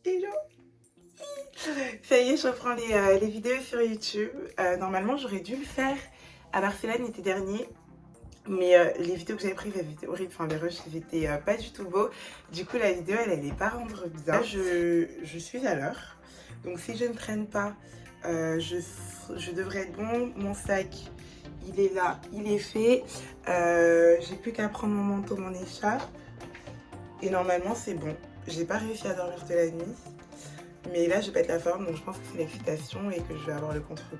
Hello. Ça y est, je reprends les vidéos sur YouTube. Normalement, j'aurais dû le faire à Barcelone l'été dernier. Mais les vidéos que j'avais prises, elles étaient horribles. Enfin, les rushs, ils étaient pas du tout beaux. Du coup, la vidéo, elle allait pas rendre bien. Là, je suis à l'heure. Donc, si je ne traîne pas, je devrais être bon. Mon sac, il est là, il est fait. J'ai plus qu'à prendre mon manteau, mon écharpe. Et normalement, c'est bon. J'ai pas réussi à dormir de la nuit. Mais là, je vais pas être la forme, donc je pense que c'est l'excitation et que je vais avoir le contre-coup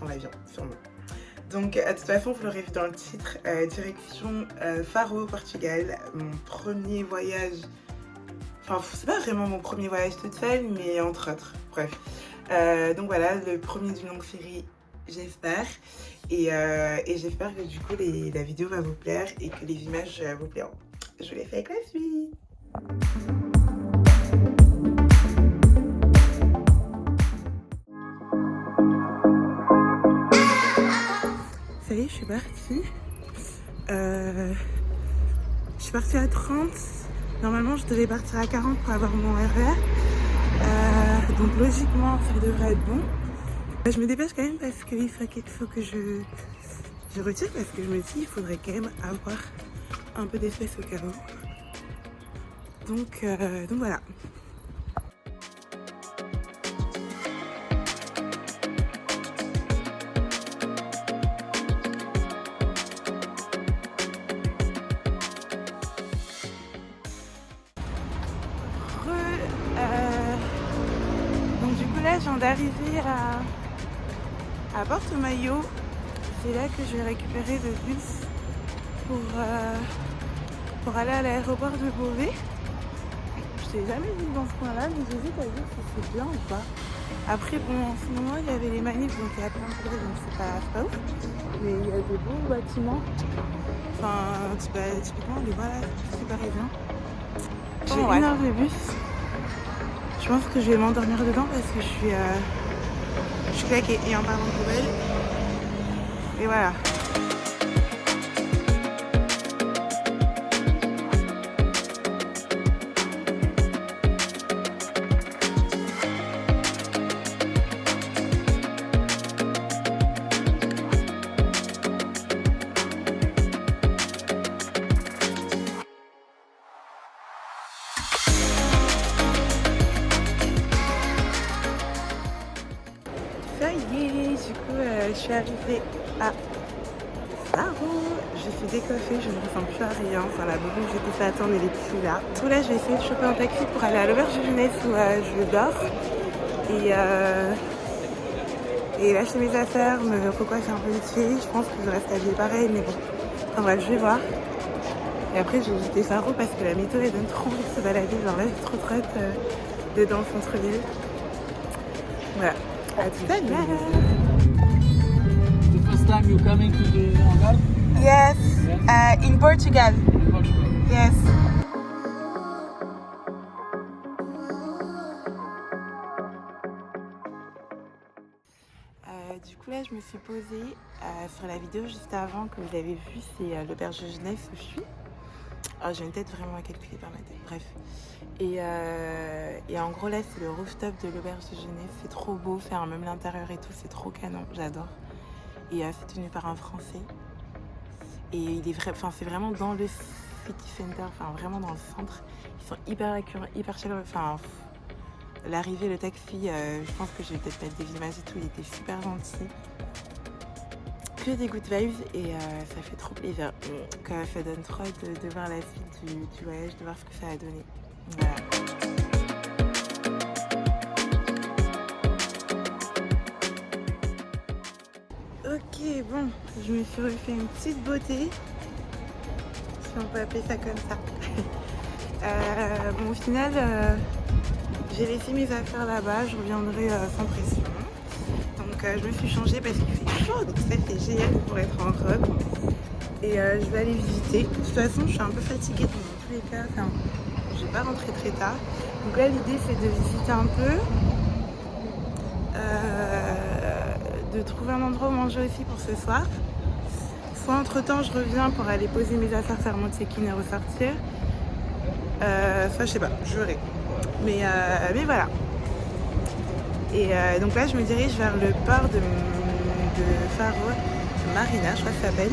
dans l'avion, sûrement. Donc, de toute façon, vous l'aurez vu dans le titre, direction Faro, Portugal, mon premier voyage. Enfin, c'est pas vraiment mon premier voyage toute seule, mais entre autres, bref. Donc voilà, le premier d'une longue série, j'espère. Et j'espère que du coup, la vidéo va vous plaire et que les images vous plairont. Je vous les fais avec la suite. Ça y est, je suis partie. Je suis partie à 30. Normalement, je devais partir à 40 pour avoir mon RER. Donc logiquement, ça devrait être bon. Je me dépêche quand même parce qu'il faut que je retire parce que je me dis qu'il faudrait quand même avoir un peu d'espèce au cas où. Donc voilà. Donc du coup là, je viens d'arriver à Porto-Maio. C'est là que je vais récupérer le bus pour aller à l'aéroport de Beauvais. Je t'ai jamais vu dans ce coin-là, mais j'hésite à dire si c'est bien ou pas. Après, bon, en ce moment, il y avait les manifs, donc il y a plein de trucs, donc c'est pas ouf. Mais il y a des beaux bâtiments. Enfin, typiquement, on les voit là, c'est parisien. J'ai une heure de bus. Je pense que je vais m'endormir dedans parce que je suis claquée. Et en parlant de poubelle, et voilà. Ça y est, du coup, je suis arrivée à Faro. Je suis décoiffée, je ne ressemble plus à rien. Enfin, la boubou que j'étais fait attendre, elle est plus là. Du coup, là, je vais essayer de choper un taxi pour aller à l'auberge de jeunesse où je dors. Et lâcher mes affaires, me recoiffer un peu vite fait. Je pense que je reste habillée pareil, mais bon. Enfin bref, je vais voir. Et après, je vais visiter Faro parce que la météo, elle donne trop envie de se balader. Genre là, j'ai trop dans le centre-ville. Voilà. À tout à l'heure. The first time you coming to the Algarve? Yes, in Portugal. In Portugal. Yes. Du coup là je me suis posée sur la vidéo juste avant que vous avez vu, c'est l'auberge de jeunesse où je suis. Oh, j'ai une tête vraiment calculée par ma tête, bref. Et en gros là c'est le rooftop de l'auberge de jeunesse, c'est trop beau, faire même l'intérieur et tout, c'est trop canon, j'adore. Et c'est tenu par un Français. Et il est c'est vraiment dans le city center, enfin vraiment dans le centre. Ils sont hyper accueillants, hyper chaleureux. Enfin, l'arrivée, le taxi, je pense que je vais peut-être mettre des images et tout, il était super gentil. Que des good vibes et ça fait trop plaisir. Ça donne trop de voir la suite du voyage, de voir ce que ça a donné. Voilà. Ok, bon, je me suis refait une petite beauté, si on peut appeler ça comme ça. Bon, au final, j'ai laissé mes affaires là-bas, je reviendrai sans pression. Donc je me suis changée parce qu'il fait chaud, donc ça fait génial pour être en robe. Et je vais aller visiter. De toute façon, je suis un peu fatiguée, donc dans tous les cas, je vais pas rentrer très tard. Donc là, l'idée, c'est de visiter un peu. De trouver un endroit où manger aussi pour ce soir. Soit entre temps je reviens pour aller poser mes affaires, faire mon check-in et ressortir. Enfin, je sais pas, je verrai. Mais voilà. Et donc là, je me dirige vers le port de Faro Marina, je crois que ça s'appelle.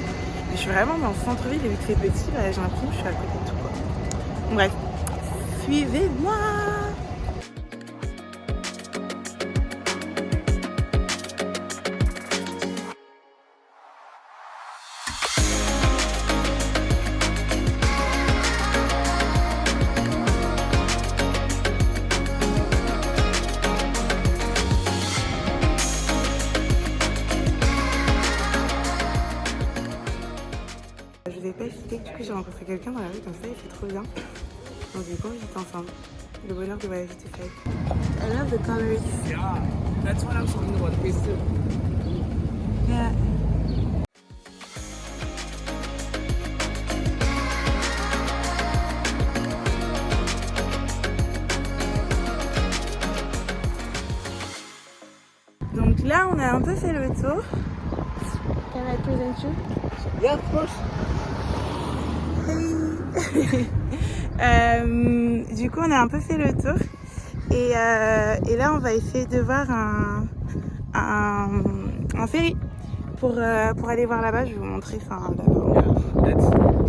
Mais je suis vraiment dans le centre-ville et vu que c'est petit, bah, j'ai l'impression que je suis à côté de tout, quoi. Bref, suivez-moi. Je vous ai pas expliqué que du coup j'ai rencontré quelqu'un dans la rue comme ça, il fait trop bien. Donc du coup on visite ensemble. Le bonheur de voyager tout seul. I love the colors. Yeah, that's what I'm talking about. Phase 2. Yeah. Donc là on a un peu fait le tour. Can I present you? Yeah, of course. Du coup on a un peu fait le tour et là on va essayer de voir un ferry pour aller voir là-bas. Je vais vous montrer là-bas.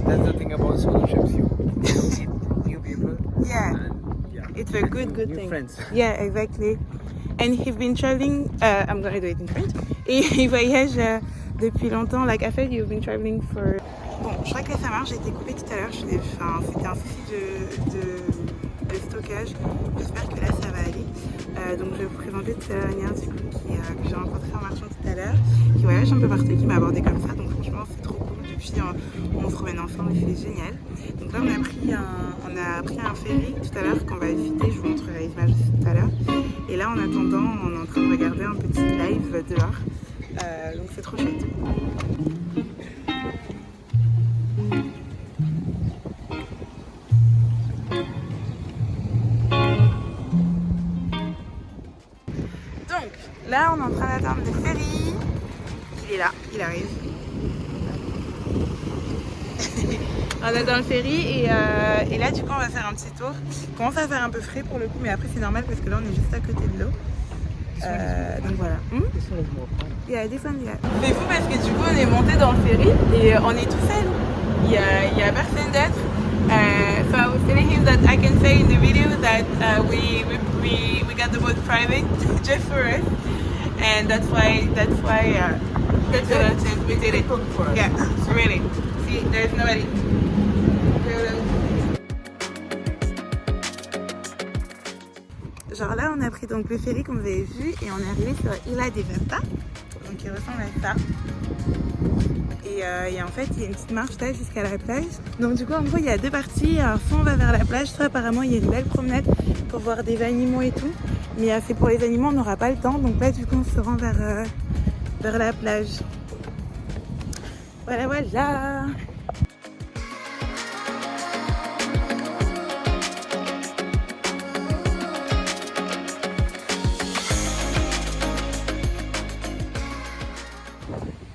That's the thing about solo trips. You meet new people. Yeah. And, yeah. It's a good New thing. friends. Yeah, exactly. And he's been traveling. I'm gonna do it in French. Et il voyage depuis longtemps. Like I thought you've been traveling for. Bon, je crois que là ça marche. J'ai été coupée tout à l'heure. C'était un souci de stockage. J'espère que là ça va aller. Donc je vais vous présenter tout à l'heure Ania, du coup, que j'ai rencontré en marchant tout à l'heure, qui voyage un peu partout, qui m'a abordé comme ça. Donc franchement c'est trop cool. Depuis on se promène ensemble, c'est génial. Donc là on a pris un ferry tout à l'heure qu'on va visiter. Je vous montrerai les images tout à l'heure. Et là en attendant on est en train de regarder un petit live dehors. Donc c'est trop chouette. Donc là on est en train d'attendre le ferry. Il est là, il arrive. On attend le ferry et là du coup on va faire un petit tour. Il commence à faire un peu frais pour le coup, mais après c'est normal parce que là on est juste à côté de l'eau. Donc voilà. Yeah, this one, yeah. C'est fou parce que du coup on est monté dans le ferry et on est tout seul. Il y a personne d'autre. So I was telling him that I can say in the video that we got the boat private just for us, and that's why we did it. Yeah, really. See, there's nobody. Genre là on a pris donc le ferry comme vous avez vu et on est arrivé sur Ilha de Venta, donc il ressemble à ça. Et en fait il y a une petite marche là jusqu'à la plage. Donc du coup en gros il y a deux parties, soit on va vers la plage, soit apparemment il y a une belle promenade pour voir des animaux et tout. Mais c'est pour les animaux on n'aura pas le temps, donc là du coup on se rend vers la plage. Voilà voilà.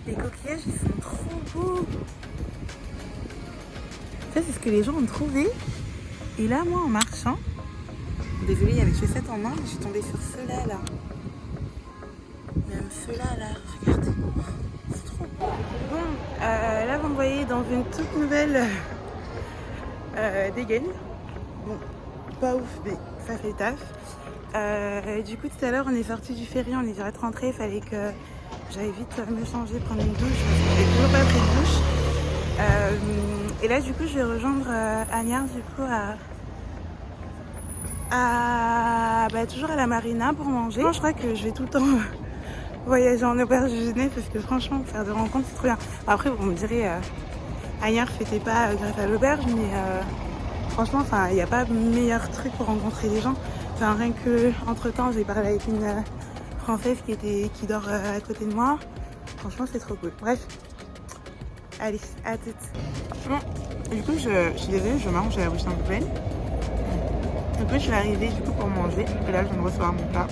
Les coquillages ils sont trop beaux. Ça c'est ce que les gens ont trouvé. Et là moi en marchant, désolée il y avait les chaussettes en main, mais je suis tombée sur ceux-là là. Même ceux-là là, regardez. C'est trop beau. Bon, là vous me voyez dans une toute nouvelle dégaine. Bon, pas ouf, mais ça fait le taf. Du coup tout à l'heure on est sorti du ferry, on est direct rentré, il fallait que j'allais vite me changer, prendre une douche, parce que j'avais toujours pas pris de douche. Et là du coup je vais rejoindre Agnès du coup toujours à la marina pour manger. Je crois que je vais tout le temps voyager en auberge de jeunesse parce que franchement faire des rencontres c'est trop bien. Après vous me direz Agnès fêtait pas grâce à l'auberge, mais franchement il n'y a pas meilleur truc pour rencontrer des gens. Enfin, rien que entre temps j'ai parlé avec une française qui dort à côté de moi. Franchement c'est trop cool. Bref, allez, à toutes. Bon, du coup je suis désolée, je mange, j'ai la bouche un peu pleine. Du coup je suis arrivée du coup pour manger et là je viens de recevoir mon plat.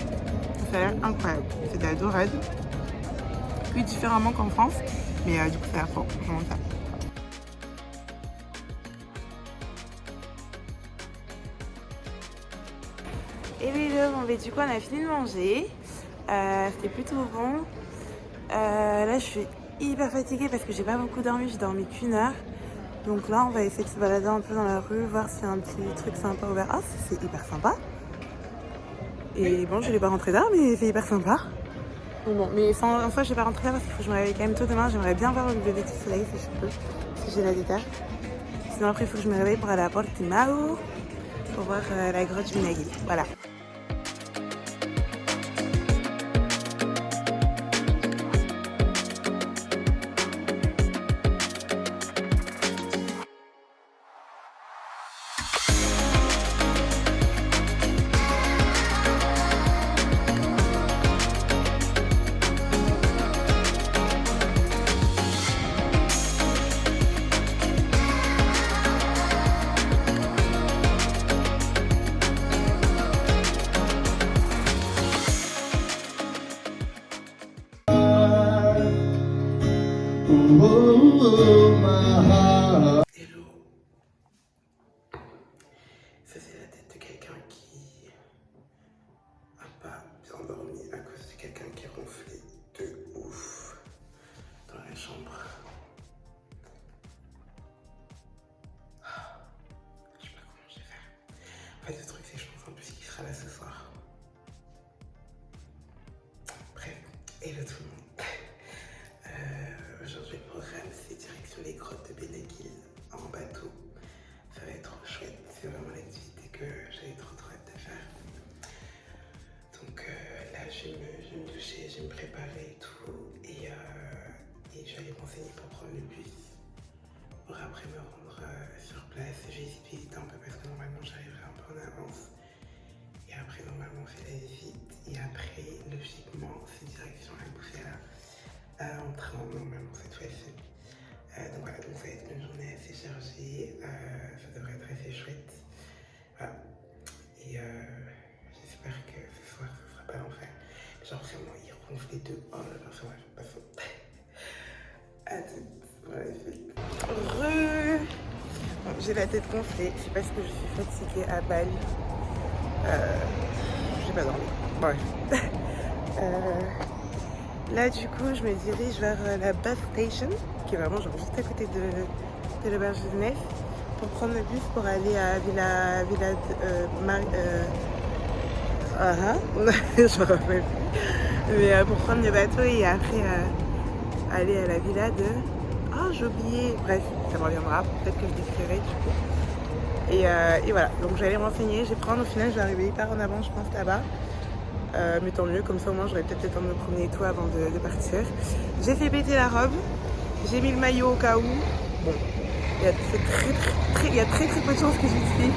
Ça a l'air incroyable, c'est de la dorade, plus différemment qu'en France, mais du coup ça a l'air fort, je mange ça. Hello, bon, du coup on a fini de manger. C'était plutôt bon. Là je suis hyper fatiguée parce que j'ai pas beaucoup dormi, j'ai dormi qu'1 heure. Donc là on va essayer de se balader un peu dans la rue, voir s'il y a un petit truc sympa ouvert. Ah c'est hyper sympa. Et bon je vais pas rentrer tard mais c'est hyper sympa. Bon mais en soi je vais pas rentrer tard parce qu'il faut que je me réveille quand même tôt demain. J'aimerais bien voir le lever du soleil si je peux, si j'ai la déterre. Sinon après il faut que je me réveille pour aller à Portimao pour voir la grotte du Minagil. Voilà. Hello. Ça c'est la tête de quelqu'un qui a pas bien dormi à cause de quelqu'un qui ronflait de ouf dans la chambre. Je sais pas comment je vais faire. En fait le truc c'est que je pense un peu ce qu'il sera là ce soir. Bref, hello tout le monde. Aujourd'hui le programme c'est direction les grottes de Benagil en bateau. Ça va être trop chouette, c'est vraiment l'activité que j'avais trop hâte de faire. Donc là je vais me doucher, je vais me préparer et tout et je vais aller m'enseigner pour prendre le bus pour après me rendre sur place. Je vais essayer de visiter un peu parce que normalement j'arriverai un peu en avance et après normalement on fait la visite et après logiquement c'est direction la Boufféla en train normalement cette fois-ci. Donc voilà, donc ça va être une journée assez chargée, ça devrait être assez chouette. Voilà. Et j'espère que ce soir ce sera pas l'enfer. Genre vraiment il ronfle les deux. Oh là là, enfin bref, passons. À toutes pour la suite. Bon, j'ai la tête gonflée, c'est parce que je suis fatiguée à Bali. J'ai pas dormi. Bref. Là du coup je me dirige vers la bus station qui est vraiment genre juste à côté de l'auberge de Nef pour prendre le bus pour aller à Villa je me rappelle plus. Mais pour prendre le bateau et après aller à la villa de... Oh j'ai oublié, bref ça me reviendra, peut-être que je décrirai du coup. Et voilà, donc j'allais m'enseigner, je vais prendre, au final je vais arriver hyper en avant je pense là-bas. Mais tant mieux, comme ça au moins j'aurais peut-être le temps de me promener et tout avant de partir. J'ai fait péter la robe, j'ai mis le maillot au cas où. Bon, il y a très peu de chances que j'utilise,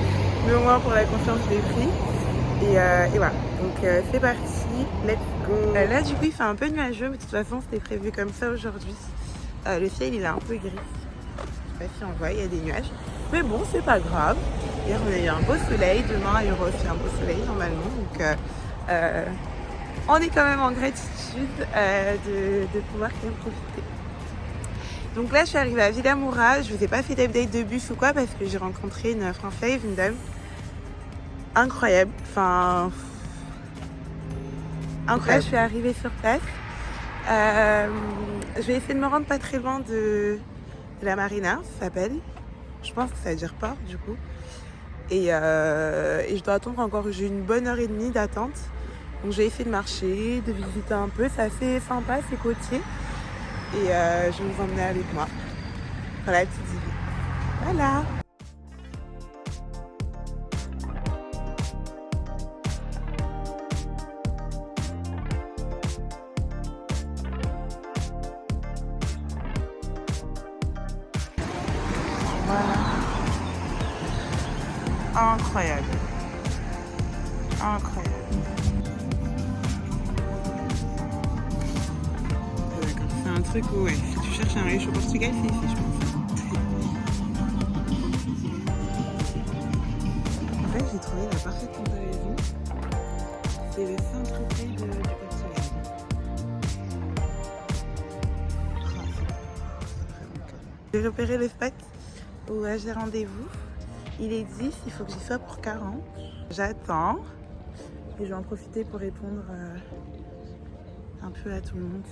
mais au moins pour la confiance je l'ai pris. Et voilà, donc c'est parti, let's go. Là du coup il fait un peu nuageux, mais de toute façon c'était prévu comme ça aujourd'hui. Le ciel il est un peu gris, je sais pas si on voit, il y a des nuages. Mais bon, c'est pas grave. Hier on a eu un beau soleil, demain il y aura aussi un beau soleil normalement. Donc on est quand même en gratitude de pouvoir quand même profiter. Donc là je suis arrivée à Villa Moura, je vous ai pas fait d'update de bus ou quoi parce que j'ai rencontré une Française, une dame incroyable, enfin incroyable. Je suis arrivée sur place. Je vais essayer de me rendre pas très loin de la marina, ça s'appelle. Je pense que ça veut dire port du coup. Et je dois attendre encore, j'ai une bonne heure et demie d'attente. Donc j'ai essayé de marcher, de visiter un peu, c'est assez sympa, c'est côtier. Et je vais vous emmener avec moi pour la petite vie. Voilà. Voilà. Incroyable. Incroyable. D'accord, c'est un truc où ouais, si tu cherches un riche au Portugal, c'est ici je pense. En fait j'ai trouvé la parfaite comparaison. C'est le Saint-Tropez du Portugal. J'ai repéré le spot où j'ai rendez-vous. Il est 10, il faut que j'y sois pour 40. J'attends. Et je vais en profiter pour répondre un peu à tout le monde.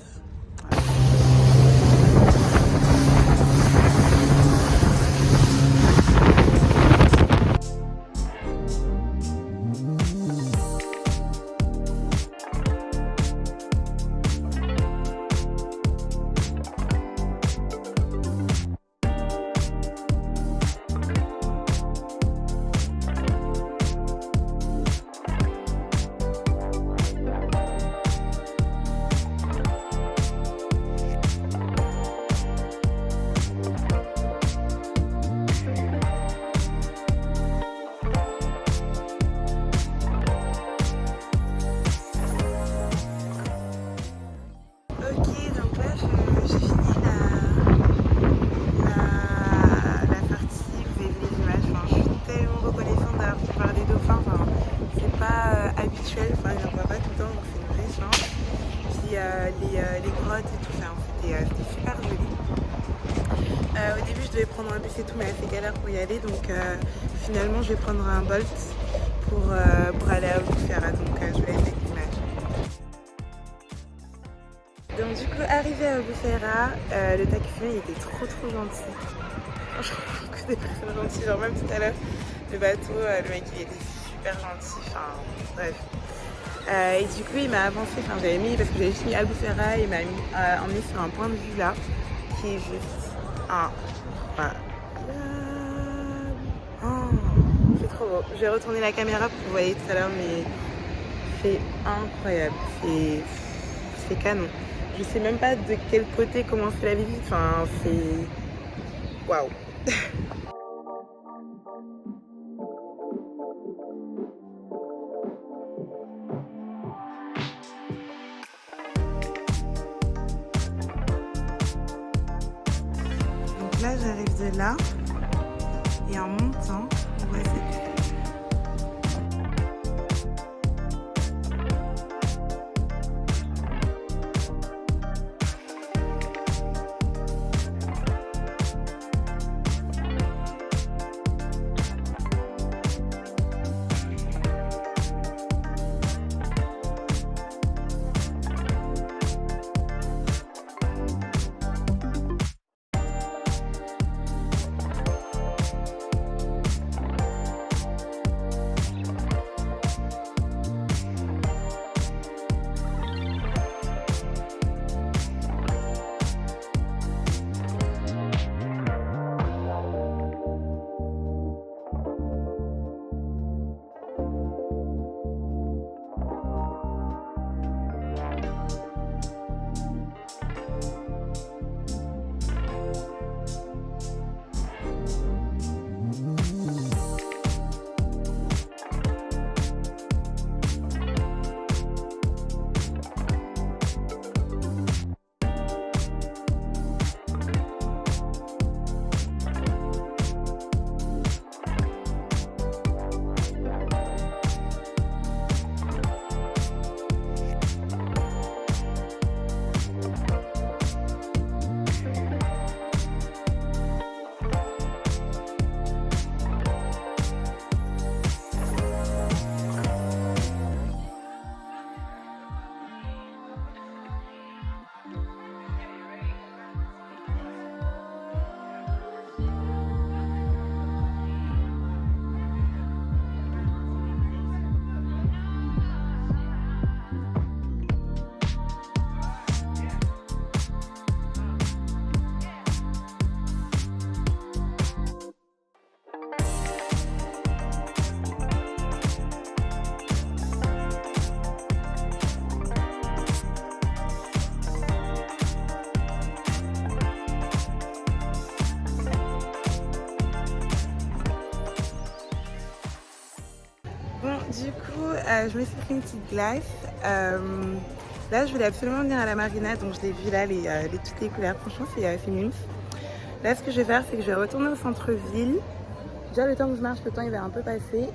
Les grottes et tout ça, c'était super joli. Au début je devais prendre un bus et tout, mais elle fait galère pour y aller, donc finalement je vais prendre un Bolt pour aller à Albufeira, donc je vous laisse avec l'image. Donc du coup, arrivé à Albufeira, le taximan il était trop gentil. Franchement, beaucoup des personnes gentilles, genre même tout à l'heure, le bateau, le mec il était super gentil, enfin bref. Et du coup il m'a avancé, enfin j'avais mis, parce que j'avais juste mis Albufeira, il m'a emmené sur un point de vue là, qui est juste incroyable. Oh, c'est trop beau. Je vais retourner la caméra pour que vous voyez tout à l'heure, mais c'est incroyable, c'est canon. Je sais même pas de quel côté commencer la visite, enfin c'est... Waouh. Là j'arrive de là et en montant on voit cette vue. Bon, du coup, je me suis pris une petite glace. Là, je voulais absolument venir à la marina, donc je l'ai vu là, toutes les couleurs. Franchement, c'est mignon. Là, ce que je vais faire, c'est que je vais retourner au centre-ville. Déjà, le temps que je marche, le temps il va un peu passer.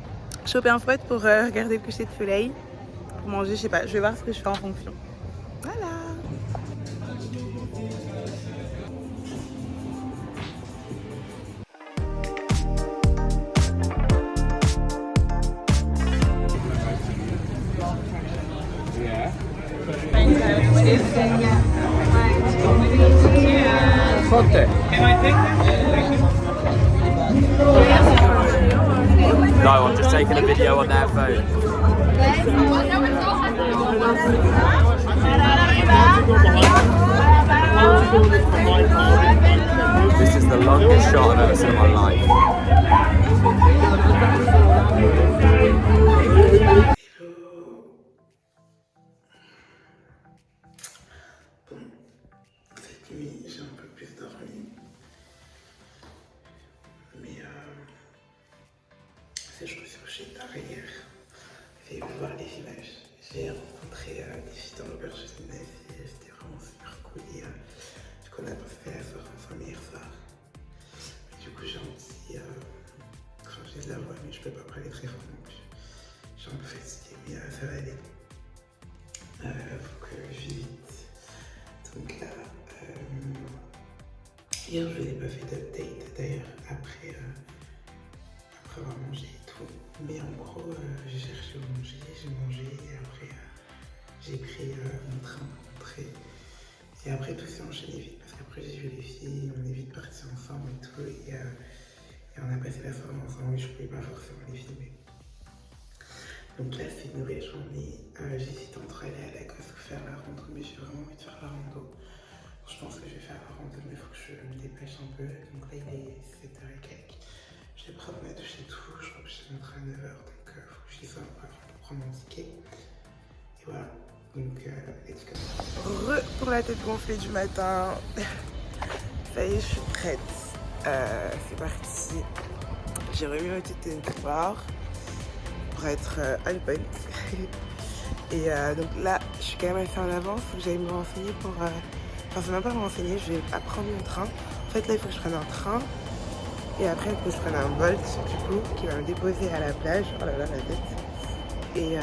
Choper un spot pour regarder le coucher de soleil. Pour manger, je sais pas, je vais voir ce que je fais en fonction. Voilà. contact. No, I'm just taking a video on their phone. This is the longest shot I've ever seen in my life. Cette nuit, j'ai un peu plus dormi. Mais je me suis couché tard hier. J'ai pu voir les images. J'ai rencontré des filles dans l'auberge de jeunesse et c'était vraiment super cool. Et du coup, on a passé la soirée ensemble hier soir. Et du coup, j'ai un petit. Enfin, j'ai de la voix, mais je peux pas parler très fort non plus. Je suis un peu fatiguée, mais ça va aller. Faut que je vis vite. Donc là, hier je n'ai pas fait d'update d'ailleurs après avoir mangé et tout. Mais en gros, j'ai cherché à manger, j'ai mangé et après j'ai pris mon train pour rentrer. Et après tout s'est enchaîné vite parce qu'après j'ai vu les filles, on est vite partis ensemble et tout. Et on a passé la soirée ensemble et je ne pouvais pas forcément les filmer. Donc là c'est une nouvelle journée, j'hésite entre aller à la gosse ou faire la rando, mais j'ai vraiment envie de faire la rando. Je pense que je vais faire la rando, mais il faut que je me dépêche un peu. Donc là il est 7h et quelques. Je vais prendre ma douche et tout, je crois que je vais rentrer à 9h, donc il faut que je dise un peu avant pour prendre mon ticket. Et voilà, donc let's go. Pour la tête gonflée du matin, ça y est je suis prête, c'est parti. J'ai remis ma petite tenue de sport pour être on point. Et donc là, je suis quand même assez en avance, il faut que j'aille me renseigner pour... Enfin, c'est même pas me renseigner, je vais prendre mon train. En fait, là, il faut que je prenne un train. Et après, il faut que je prenne un Bolt, du coup, qui va me déposer à la plage. Oh là là, la tête. Et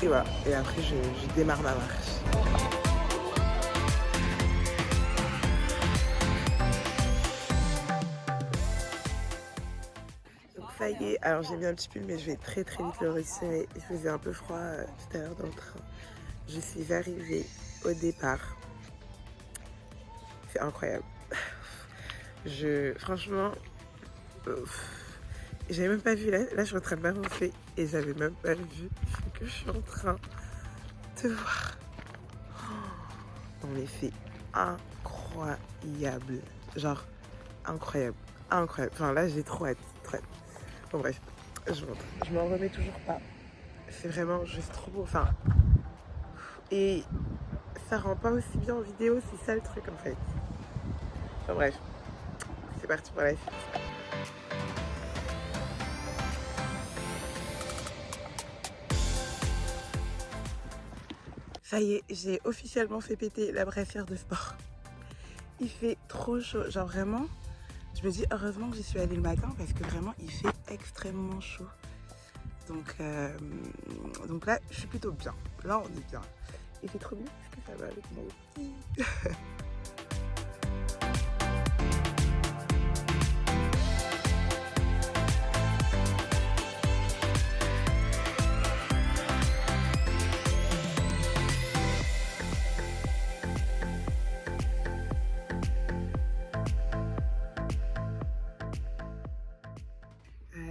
voilà. Et après, je démarre ma marche. Ça y est, alors j'ai mis un petit pull mais je vais très très vite le retirer. Il faisait un peu froid tout à l'heure dans le train. Je suis arrivée au départ. C'est incroyable. Franchement, j'avais même pas vu, là je suis en train de m'avancer et j'avais même pas vu ce que je suis en train de voir. Non mais c'est incroyable. Genre, incroyable. Incroyable. Enfin là j'ai trop hâte. Bon bref, je montre. Je m'en remets toujours pas. C'est vraiment juste trop beau. Enfin, et ça rend pas aussi bien en vidéo, c'est ça le truc en fait. Enfin bref, c'est parti pour la suite. Ça y est, j'ai officiellement fait péter la brassière de sport. Il fait trop chaud, genre vraiment. Je me dis heureusement que j'y suis allée le matin parce que vraiment il fait extrêmement chaud. Donc là je suis plutôt bien. Là on est bien. Il fait trop bien parce que ça va avec mon petit.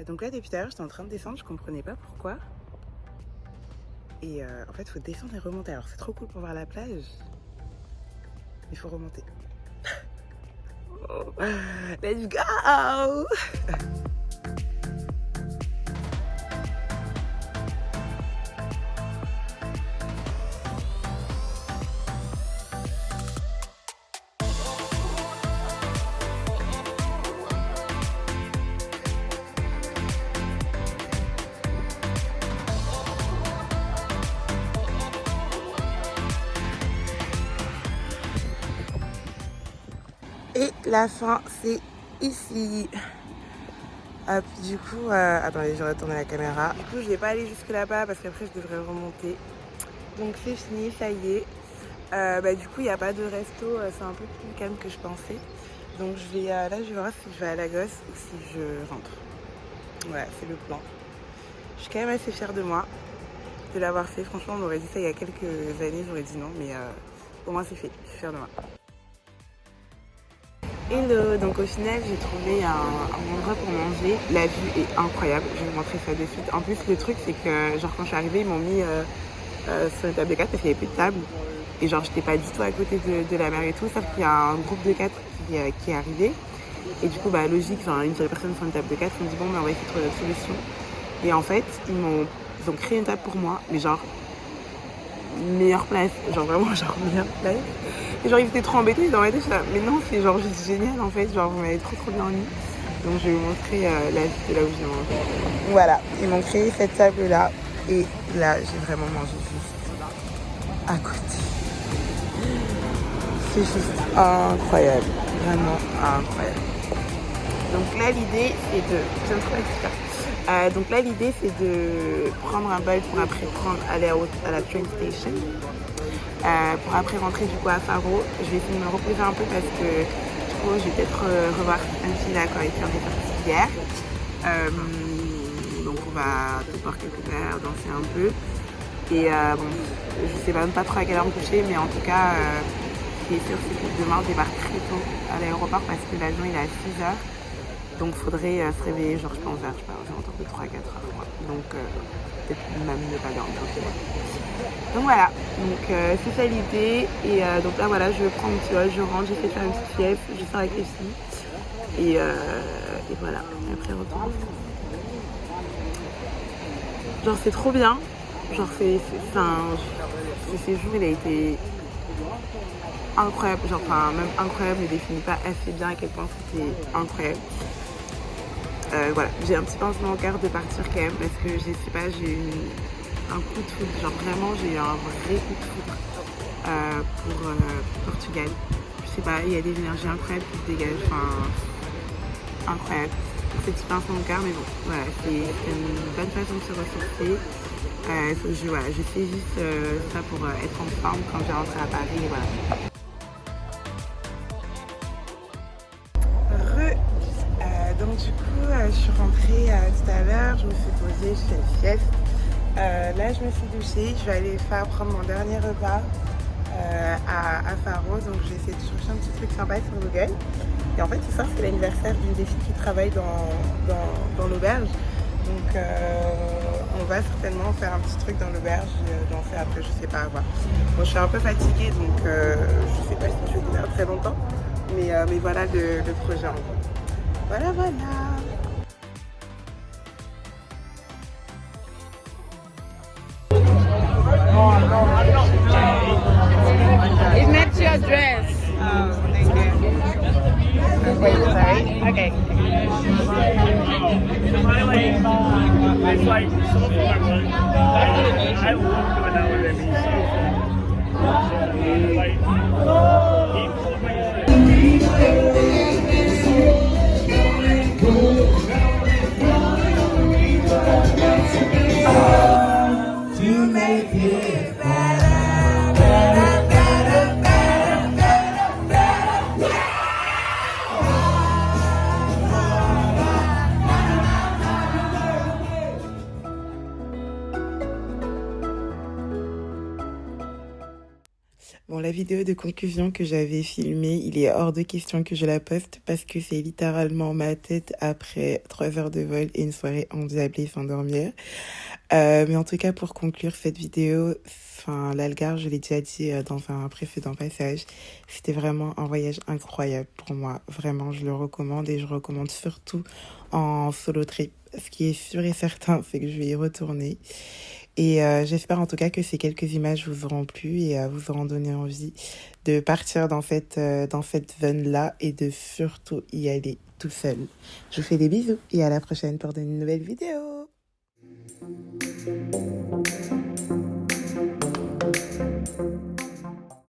Donc là depuis tout à l'heure j'étais en train de descendre, je comprenais pas pourquoi. Et en fait il faut descendre et remonter. Alors c'est trop cool pour voir la plage. Mais il faut remonter. Oh, let's go. Et la fin, c'est ici. Hop, du coup, attendez, je retourne la caméra. Du coup, je vais pas aller jusque là-bas parce qu'après, je devrais remonter. Donc, c'est fini, ça y est. Du coup, il n'y a pas de resto, c'est un peu plus calme que je pensais. Donc, je vais là, je vais voir si je vais à la gosse ou si je rentre. Voilà, c'est le plan. Je suis quand même assez fière de moi de l'avoir fait. Franchement, on m'aurait dit ça il y a quelques années, j'aurais dit non, mais au moins, c'est fait. Je suis fière de moi. Hello, donc au final j'ai trouvé un endroit pour manger. La vue est incroyable, je vais vous montrer ça de suite. En plus le truc c'est que genre quand je suis arrivée ils m'ont mis sur une table de 4 parce qu'il n'y avait plus de table. Et genre j'étais pas du tout à côté de la mer et tout, sauf qu'il y a un groupe de 4 qui est arrivé. Et du coup bah logique, enfin, une seule personne sur une table de 4, ils m'ont dit bon mais on va essayer de trouver notre solution. Et en fait ils ont créé une table pour moi, mais genre meilleure place, genre vraiment genre meilleure place. Et genre ils étaient trop embêtés dans ma tête, mais non c'est genre juste génial en fait, genre vous m'avez trop bien mis. Donc je vais vous montrer la vue de là où j'ai mangé. Voilà, ils m'ont créé cette table là et là j'ai vraiment mangé juste à côté. C'est juste incroyable, vraiment incroyable. Donc là l'idée c'est de... J'aime trop super. Donc là l'idée c'est de prendre un bol pour après aller à la train station. Pour après rentrer du coup à Faro. Je vais essayer de me reposer un peu parce que du coup je vais peut-être revoir une fille là quand elle est partie hier. Donc on va peut-être boire quelques verres, danser un peu. Et bon, je sais même pas trop à quelle heure me coucher, mais en tout cas ce qui est sûr c'est que demain je débarque très tôt à l'aéroport parce que l'avion il est à 6h. Donc il faudrait se réveiller genre je pense vers de 3 à 4 heures. Quoi. Donc peut-être même ne pas dormir. Donc voilà, donc c'est ça l'idée. Et donc là voilà, je prends mon petit bol, je rentre, j'ai fait faire une petite fièvre, je sors avec les filles. Et voilà, et après retour en France. Genre c'est trop bien. Genre ce séjour il a été incroyable. Genre enfin même incroyable ne définit pas assez bien à quel point c'était incroyable. Voilà, j'ai un petit pincement au cœur de partir quand même parce que je sais pas, j'ai eu un coup de foudre, genre vraiment j'ai eu un vrai coup de foudre pour Portugal. Je sais pas, il y a des énergies incroyables qui se dégagent, enfin incroyable. C'est petit pincement au cœur, mais bon, voilà, c'est une bonne façon de se ressourcer. Faut que je saisisse ça pour être en forme quand je vais rentrer à Paris, et voilà. Donc du coup, je suis rentrée tout à l'heure, je me suis posée, je fais une sieste. Là, je me suis douchée, je vais aller prendre mon dernier repas à Faro. Donc j'ai essayé de chercher un petit truc sympa sur Google. Et en fait, ce soir, c'est l'anniversaire d'une des filles qui travaille dans l'auberge. Donc on va certainement faire un petit truc dans l'auberge, j'en fais après, je sais pas à voir. Bon, je suis un peu fatiguée, donc je sais pas si je vais tenir très longtemps. Mais voilà le projet en gros. Voilà. It matches your dress. Oh, thank you. Wait, sorry. Okay. Bon, la vidéo de conclusion que j'avais filmée, il est hors de question que je la poste parce que c'est littéralement ma tête après 3 heures de vol et une soirée endiablée sans dormir. Mais en tout cas, pour conclure cette vidéo, l'Algarve, je l'ai déjà dit dans un précédent passage, c'était vraiment un voyage incroyable pour moi. Vraiment, je le recommande et je recommande surtout en solo trip. Ce qui est sûr et certain, c'est que je vais y retourner. Et j'espère en tout cas que ces quelques images vous auront plu et vous auront donné envie de partir dans cette veine-là et de surtout y aller tout seul. Je vous fais des bisous et à la prochaine pour de nouvelles vidéos.